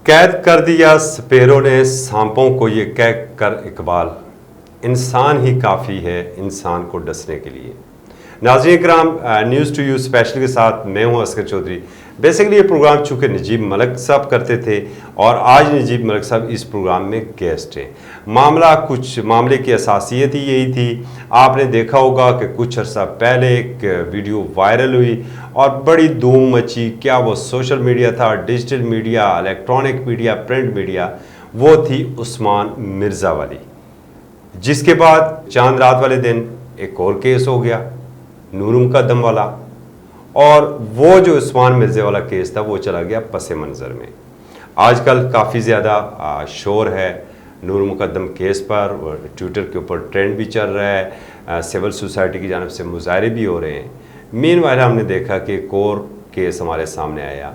قید کر دیا سپیروں نے سانپوں کو، یہ کہہ کر اقبال، انسان ہی کافی ہے انسان کو ڈسنے کے لیے۔ ناظرین کرام، نیوز ٹو یو اسپیشل کے ساتھ میں ہوں عسکر چودھری۔ بیسیکلی یہ پروگرام چونکہ نجیب ملک صاحب کرتے تھے اور آج نجیب ملک صاحب اس پروگرام میں گیسٹ ہیں۔ معاملے کی اساسیت ہی یہی تھی۔ آپ نے دیکھا ہوگا کہ کچھ عرصہ پہلے ایک ویڈیو وائرل ہوئی اور بڑی دھوم مچی، کیا وہ سوشل میڈیا تھا، digital media, electronic media, print media, وہ تھی عثمان مرزا والی، جس کے بعد چاند رات والے دن ایک اور کیس ہو گیا، نور مقدم والا، اور وہ جو عثمان مرزا والا کیس تھا وہ چلا گیا پس منظر میں۔ آج کل کافی زیادہ شور ہے نور مقدم کیس پر، ٹویٹر کے اوپر ٹرینڈ بھی چل رہا ہے، سول سوسائٹی کی جانب سے مظاہرے بھی ہو رہے ہیں۔ مین وائل ہم نے دیکھا کہ ایک اور کیس ہمارے سامنے آیا،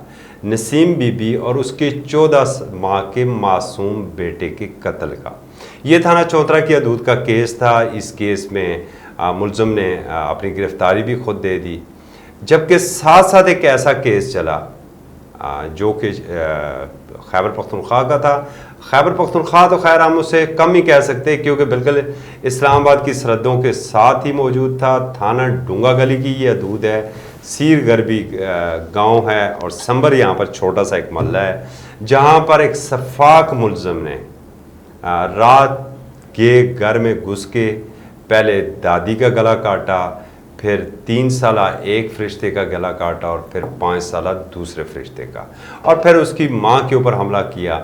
نسیم بی بی اور اس کے 14 ماہ کے معصوم بیٹے کے قتل کا۔ یہ تھانہ چوترا کی حدود کا کیس تھا۔ اس کیس میں ملزم نے اپنی گرفتاری بھی خود دے دی، جبکہ ساتھ ساتھ ایک ایسا کیس چلا جو کہ خیبر پختونخوا کا تھا۔ خیبر پختونخوا تو خیر ہم اسے کم ہی کہہ سکتے کیونکہ بالکل اسلام آباد کی سرحدوں کے ساتھ ہی موجود تھا۔ تھانہ ڈونگا گلی کی یہ حدود ہے، سیر گربی گاؤں ہے اور سنبر یہاں پر چھوٹا سا ایک محلہ ہے، جہاں پر ایک سفاک ملزم نے رات کے گھر میں گھس کے پہلے دادی کا گلا کاٹا، پھر 3 سالہ ایک فرشتے کا گلا کاٹا اور پھر 5 سالہ دوسرے فرشتے کا، اور پھر اس کی ماں کے اوپر حملہ کیا،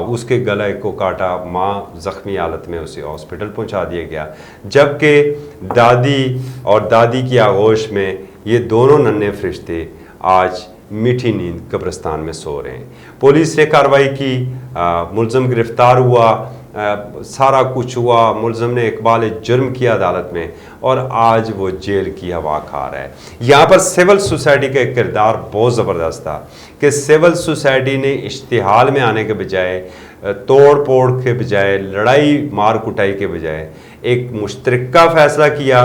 اس کے گلے کو کاٹا، ماں زخمی حالت میں اسے ہاسپٹل پہنچا دیا گیا، جبکہ دادی اور دادی کی آغوش میں یہ دونوں ننھے فرشتے آج میٹھی نیند قبرستان میں سو رہے ہیں۔ پولیس نے کارروائی کی، ملزم گرفتار ہوا، سارا کچھ ہوا، ملزم نے اقبال جرم کیا عدالت میں اور آج وہ جیل کی ہوا کھا رہا ہے۔ یہاں پر سول سوسائٹی کا ایک کردار بہت زبردست تھا کہ سول سوسائٹی نے اشتعال میں آنے کے بجائے، توڑ پھوڑ کے بجائے، لڑائی مار کٹائی کے بجائے ایک مشترکہ فیصلہ کیا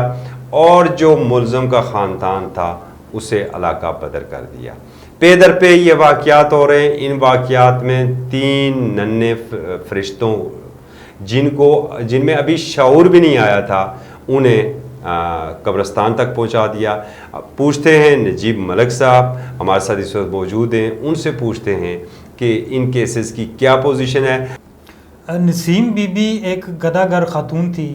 اور جو ملزم کا خاندان تھا اسے علاقہ بدر کر دیا۔ پے در پہ یہ واقعات ہو رہے ہیں۔ ان واقعات میں 3 ننھے فرشتوں جن میں ابھی شعور بھی نہیں آیا تھا، انہیں قبرستان تک پہنچا دیا۔ پوچھتے ہیں نجیب ملک صاحب ہمارے ساتھ اس وقت موجود ہیں، ان سے پوچھتے ہیں کہ ان کیسز کی کیا پوزیشن ہے۔ نسیم بی بی ایک گداگر خاتون تھی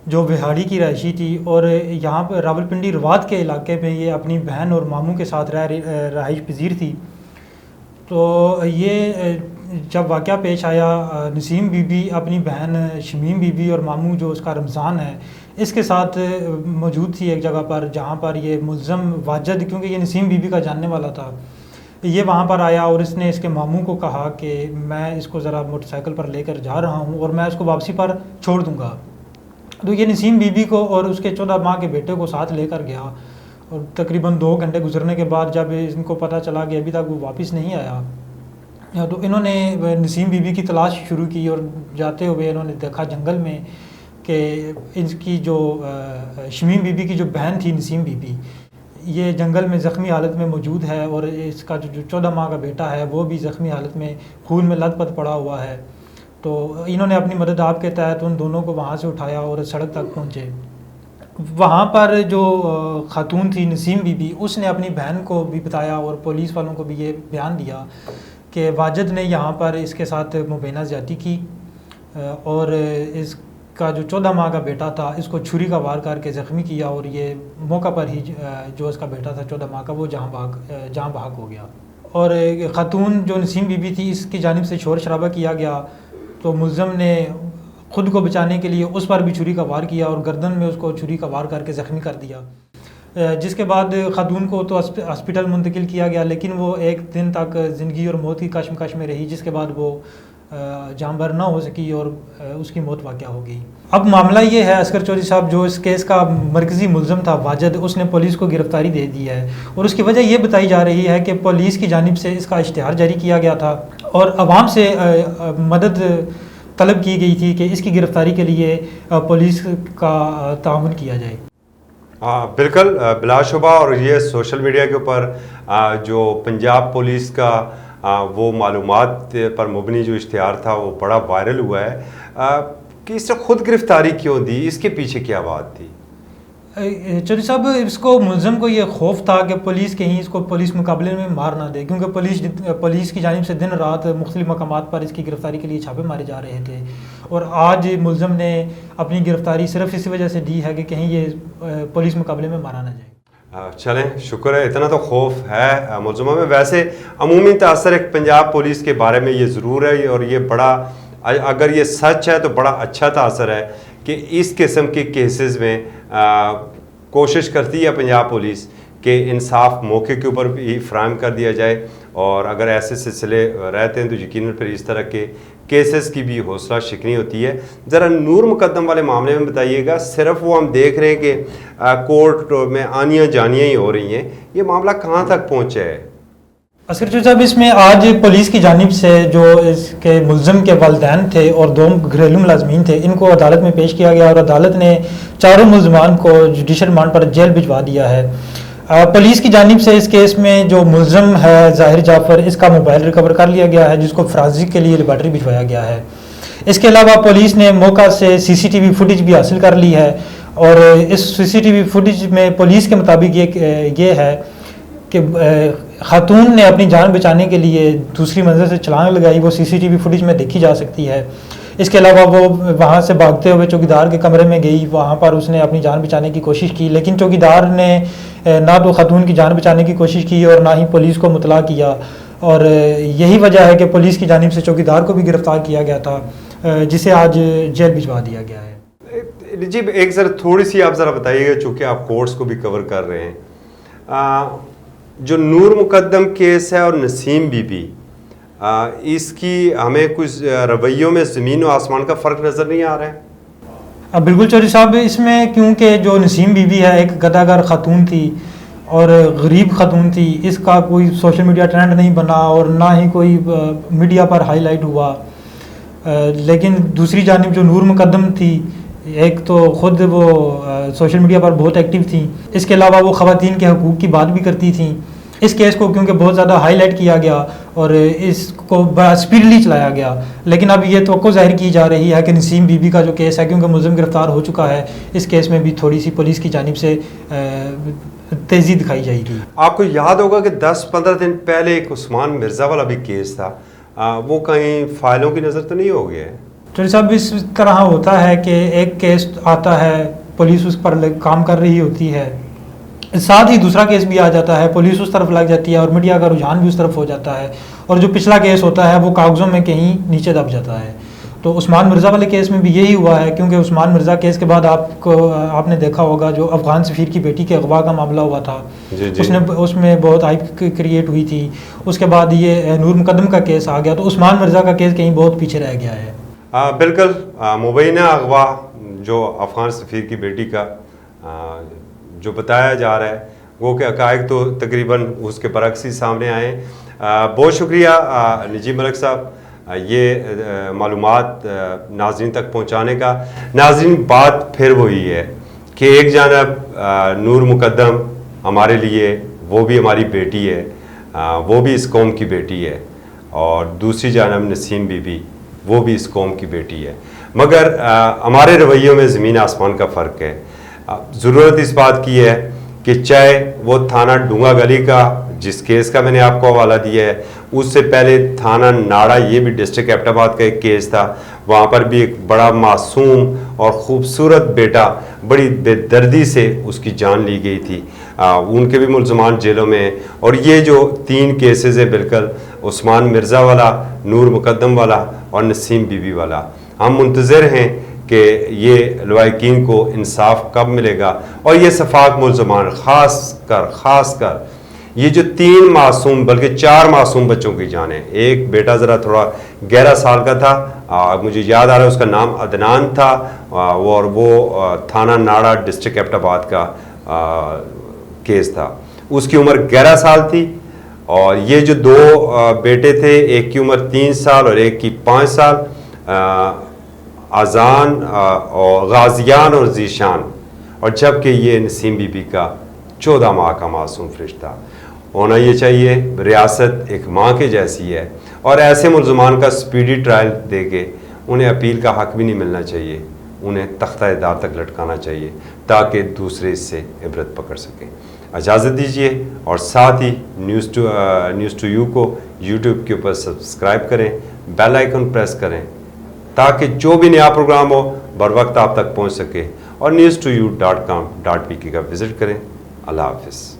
جو بہاڑی کی رہائشی تھی اور یہاں پہ راولپنڈی رواد کے علاقے میں یہ اپنی بہن اور ماموں کے ساتھ رہائش پذیر تھی۔ تو یہ جب واقعہ پیش آیا، نسیم بی بی اپنی بہن شمیم بی بی اور ماموں جو اس کا رمضان ہے اس کے ساتھ موجود تھی ایک جگہ پر، جہاں پر یہ ملزم واجد، کیونکہ یہ نسیم بی بی کا جاننے والا تھا، یہ وہاں پر آیا اور اس نے اس کے ماموں کو کہا کہ میں اس کو ذرا موٹر سائیکل پر لے کر جا رہا ہوں اور میں اس کو واپسی پر چھوڑ دوں گا۔ تو یہ نسیم بی بی کو اور اس کے 14 ماہ کے بیٹے کو ساتھ لے کر گیا اور تقریباً 2 گھنٹے گزرنے کے بعد جب ان کو پتہ چلا کہ ابھی تک وہ واپس نہیں آیا تو انہوں نے نسیم بی بی کی تلاش شروع کی اور جاتے ہوئے انہوں نے دیکھا جنگل میں کہ ان کی جو شمیم بی بی کی جو بہن تھی نسیم بی بی، یہ جنگل میں زخمی حالت میں موجود ہے اور اس کا جو 14 ماہ کا بیٹا ہے وہ بھی زخمی حالت میں خون میں لت پت پڑا ہوا ہے۔ تو انہوں نے اپنی مدد آپ کے تحت ان دونوں کو وہاں سے اٹھایا اور سڑک تک پہنچے۔ وہاں پر جو خاتون تھی نسیم بی بی، اس نے اپنی بہن کو بھی بتایا اور پولیس والوں کو بھی یہ بیان دیا کہ واجد نے یہاں پر اس کے ساتھ مبینہ زیادتی کی اور اس کا جو 14 ماہ کا بیٹا تھا اس کو چھری کا وار کر کے زخمی کیا اور یہ موقع پر ہی جو اس کا بیٹا تھا 14 ماہ کا وہ جہاں بحق ہو گیا۔ اور خاتون جو نسیم بی بی تھی اس کی جانب سے شور شرابہ کیا گیا تو ملزم نے خود کو بچانے کے لیے اس پر بھی چھری کا وار کیا اور گردن میں اس کو چھری کا وار کر کے زخمی کر دیا، جس کے بعد خاتون کو تو ہاسپٹل منتقل کیا گیا، لیکن وہ 1 دن تک زندگی اور موت کی کشمکش میں رہی، جس کے بعد وہ جاں بحق نہ ہو سکی اور اس کی موت واقع ہو گئی۔ اب معاملہ یہ ہے عسکر چودھری صاحب، جو اس کیس کا مرکزی ملزم تھا واجد، اس نے پولیس کو گرفتاری دے دی ہے اور اس کی وجہ یہ بتائی جا رہی ہے کہ پولیس کی جانب سے اس کا اشتہار جاری کیا گیا تھا اور عوام سے مدد طلب کی گئی تھی کہ اس کی گرفتاری کے لیے پولیس کا تعاون کیا جائے۔ بالکل بلا شبہ، اور یہ سوشل میڈیا کے اوپر جو پنجاب پولیس کا وہ معلومات پر مبنی جو اشتہار تھا وہ بڑا وائرل ہوا ہے کہ اس نے خود گرفتاری کیوں دی, اس کے پیچھے کیا بات تھی؟ چودھری صاحب اس کو ملزم کو یہ خوف تھا کہ پولیس کہیں اس کو پولیس مقابلے میں مار نہ دے, کیونکہ پولیس کی جانب سے دن رات مختلف مقامات پر اس کی گرفتاری کے لیے چھاپے مارے جا رہے تھے, اور آج ملزم نے اپنی گرفتاری صرف اسی وجہ سے دی ہے کہ کہیں یہ پولیس مقابلے میں مارا نہ جائے. چلیں شکر ہے, اتنا تو خوف ہے ملزموں میں. ویسے عمومی تاثر ایک پنجاب پولیس کے بارے میں یہ ضرور ہے, اور یہ بڑا, اگر یہ سچ ہے تو بڑا اچھا تاثر ہے کہ اس قسم کے کیسز میں کوشش کرتی ہے پنجاب پولیس کہ انصاف موقع کے اوپر بھی فراہم کر دیا جائے, اور اگر ایسے سلسلے رہتے ہیں تو یقیناً پھر اس طرح کے کیسز کی بھی حوصلہ شکنی ہوتی ہے. ذرا نور مقدم والے معاملے میں بتائیے گا, صرف وہ ہم دیکھ رہے ہیں کہ کورٹ میں آنیاں جانیاں ہی ہو رہی ہیں, یہ معاملہ کہاں تک پہنچا ہے؟ اسکر صاحب اس میں آج پولیس کی جانب سے جو اس کے ملزم کے والدین تھے اور 2 گھریلو ملازمین تھے, ان کو عدالت میں پیش کیا گیا اور عدالت نے چاروں ملزمان کو جوڈیشل ریمانڈ پر جیل بھجوا دیا ہے. پولیس کی جانب سے اس کیس میں جو ملزم ہے ظاہر جعفر, اس کا موبائل ریکور کر لیا گیا ہے جس کو فرانزک کے لیے لیبارٹری بھجوایا گیا ہے. اس کے علاوہ پولیس نے موقع سے CCTV فوٹیج بھی حاصل کر لی ہے, اور اس CCTV فوٹیج میں پولیس کے مطابق یہ ہے کہ خاتون نے اپنی جان بچانے کے لیے دوسری منزل سے چھلانگ لگائی, وہ CCTV فوٹیج میں دیکھی جا سکتی ہے. اس کے علاوہ وہ وہاں سے بھاگتے ہوئے چوکیدار کے کمرے میں گئی, وہاں پر اس نے اپنی جان بچانے کی کوشش کی, لیکن چوکیدار نے نہ تو خاتون کی جان بچانے کی کوشش کی اور نہ ہی پولیس کو مطلع کیا, اور یہی وجہ ہے کہ پولیس کی جانب سے چوکیدار کو بھی گرفتار کیا گیا تھا, جسے آج جیل بھجوا دیا گیا ہے. جی ایک ذرا تھوڑی سی آپ ذرا بتائیے گا, چونکہ آپ کورٹس کو بھی کور کر رہے ہیں, جو نور مقدم کیس ہے اور نسیم بی بی, اس کی ہمیں کچھ رویوں میں زمین و آسمان کا فرق نظر نہیں آ رہا ہے؟ بالکل چودھری صاحب, اس میں کیونکہ جو نسیم بی بی ہے ایک گداگر خاتون تھی اور غریب خاتون تھی, اس کا کوئی سوشل میڈیا ٹرینڈ نہیں بنا اور نہ ہی کوئی میڈیا پر ہائی لائٹ ہوا. لیکن دوسری جانب جو نور مقدم تھی, ایک تو خود وہ سوشل میڈیا پر بہت ایکٹیو تھیں, اس کے علاوہ وہ خواتین کے حقوق کی بات بھی کرتی تھیں. اس کیس کو کیونکہ بہت زیادہ ہائی لائٹ کیا گیا اور اس کو بڑا اسپیڈلی چلایا گیا, لیکن اب یہ توقع ظاہر کی جا رہی ہے کہ نسیم بی بی کا جو کیس ہے, کیونکہ ملزم گرفتار ہو چکا ہے, اس کیس میں بھی تھوڑی سی پولیس کی جانب سے تیزی دکھائی جائے گی. آپ کو یاد ہوگا کہ 10-15 دن پہلے ایک عثمان مرزا والا بھی کیس تھا, وہ کہیں فائلوں کی نظر تو نہیں ہو گیا ہے؟ چودھری صاحب اس طرح ہوتا ہے کہ ایک کیس آتا ہے, پولیس اس پر کام کر رہی ہوتی ہے, ساتھ ہی دوسرا کیس بھی آ جاتا ہے, پولیس اس طرف لگ جاتی ہے اور میڈیا کا رجحان بھی اس طرف ہو جاتا ہے, اور جو پچھلا کیس ہوتا ہے وہ کاغذوں میں کہیں نیچے دب جاتا ہے. تو عثمان مرزا والے کیس میں بھی یہی ہوا ہے, کیونکہ عثمان مرزا کیس کے بعد آپ نے دیکھا ہوگا جو افغان سفیر کی بیٹی کے اغوا کا معاملہ ہوا تھا, اس میں بہت ہائپ کریٹ ہوئی تھی. اس کے بعد یہ نور مقدم کا کیس آ گیا, تو عثمان مرزا کا کیس کہیں بہت پیچھے رہ گیا ہے. بالکل, مبینہ اغوا جو افغان سفیر کی بیٹی کا جو بتایا جا رہا ہے, وہ کہ حقائق تو تقریباً اس کے برعکس ہی سامنے آئے. بہت شکریہ نجیب ملک صاحب یہ معلومات ناظرین تک پہنچانے کا. ناظرین بات پھر وہی ہے کہ ایک جانب نور مقدم ہمارے لیے وہ بھی ہماری بیٹی ہے, وہ بھی اس قوم کی بیٹی ہے, اور دوسری جانب نسیم بی بی وہ بھی اس قوم کی بیٹی ہے, مگر ہمارے رویوں میں زمین آسمان کا فرق ہے. ضرورت اس بات کی ہے کہ چاہے وہ تھانہ ڈونگا گلی کا جس کیس کا میں نے آپ کو حوالہ دیا ہے, اس سے پہلے تھانہ ناڑا, یہ بھی ڈسٹرکٹ ایبٹ آباد کا ایک کیس تھا, وہاں پر بھی ایک بڑا معصوم اور خوبصورت بیٹا بڑی بے دردی سے اس کی جان لی گئی تھی, ان کے بھی ملزمان جیلوں میں ہیں. اور یہ جو 3 کیسز ہیں بالکل عثمان مرزا والا, نور مقدم والا اور نسیم بی بی والا, ہم منتظر ہیں کہ یہ لوائقین کو انصاف کب ملے گا. اور یہ شفاق ملزمان خاص کر یہ جو 3 معصوم بلکہ 4 معصوم بچوں کی جانیں, ایک بیٹا ذرا تھوڑا 11 سال کا تھا, مجھے یاد آ رہا ہے اس کا نام عدنان تھا, اور وہ تھانہ ناڑا ڈسٹرکٹ ایبٹ آباد کا کیس تھا, اس کی عمر 11 سال تھی. اور یہ جو 2 بیٹے تھے, ایک کی عمر 3 سال اور ایک کی 5 سال, اذان اور غازیان اور ذیشان, اور جبکہ یہ نسیم بی بی کا 14 ماہ کا معصوم فرشتہ. ہونا یہ چاہیے. ریاست ایک ماں کے جیسی ہے اور ایسے ملزمان کا سپیڈی ٹرائل دے کے انہیں اپیل کا حق بھی نہیں ملنا چاہیے, انہیں تختہ دار تک لٹکانا چاہیے تاکہ دوسرے اس سے عبرت پکڑ سکیں. اجازت دیجیے اور ساتھ ہی نیوز ٹو یو کو یوٹیوب کے اوپر سبسکرائب کریں, بیل آئیکن پریس کریں تاکہ جو بھی نیا پروگرام ہو بر وقت آپ تک پہنچ سکے, اور news2u.com.pk کا وزٹ کریں. اللہ حافظ.